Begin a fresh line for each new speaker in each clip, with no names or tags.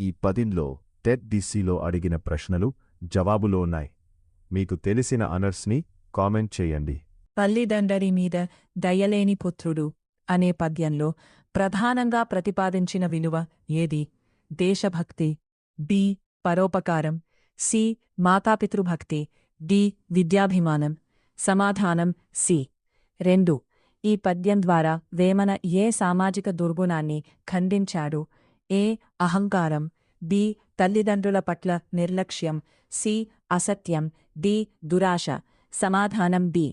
ఈ 10లో టెట్ డిసిలో అడిగిన ప్రశ్నలు జవాబులో ఉన్నాయి. మీకు తెలిసిన ఆనర్స్ని కామెంట్ చేయండి.
తల్లిదండ్రి మీద దయలేని పుత్రుడు అనే పద్యంలో ప్రధానంగా ప్రతిపాదించిన విలువ ఏది? దేశభక్తి, బి. పరోపకారం, సి. మాతాపితృభక్తి, డి. విద్యాభిమానం. సమాధానం సి. 2. ఈ పద్యం ద్వారా వేమన ఏ సామాజిక దుర్గుణాన్ని ఖండించాడు? ఏ. అహంకారం, బి. తల్లిదండ్రుల పట్ల నిర్లక్ష్యం, సి. అసత్యం, డి. దురాశ. సమాధానం బి.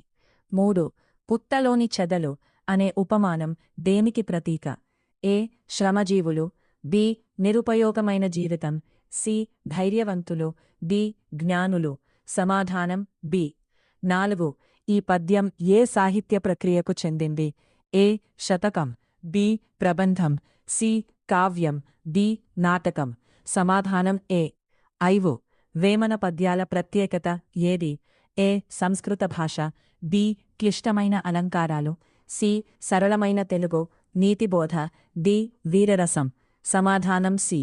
3. పుట్టలోని చెదలు అనే ఉపమానం దేనికి ప్రతీక? ఏ. శ్రమజీవులు, బి. నిరుపయోగమైన జీవితం, సి. ధైర్యవంతులు, డి. జ్ఞానులు. సమాధానం బి. 4. ఈ పద్యం ఏ సాహిత్య ప్రక్రియకు చెందింది? ఏ. శతకం, బి. ప్రబంధం, సి. కావ్యం, డి. నాటకం. సమాధానం ఏ. 5. వేమన పద్యాల ప్రత్యేకత ఏది? ఏ. సంస్కృత భాష, బి. క్లిష్టమైన అలంకారాలు, సి. సరళమైన తెలుగు, నీతిబోధ, డి. వీరరసం. సమాధానం సి.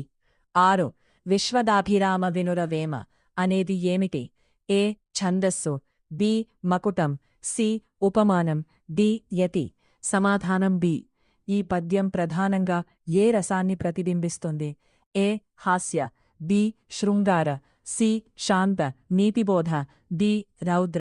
6. విశ్వదాభిరామ వినుర వేమ అనేది ఏమిటి? ఏ. ఛందస్సు, బి. మకుటం, సి. ఉపమానం, డి. యతి. సమాధానం బి. ఈ పద్యం ప్రధానంగా ఏ రసాన్ని ప్రతిబింబిస్తుంది? ఏ. హాస్య, బి. శృంగార, సి. శాంత నీతిబోధ, డి. రౌద్ర.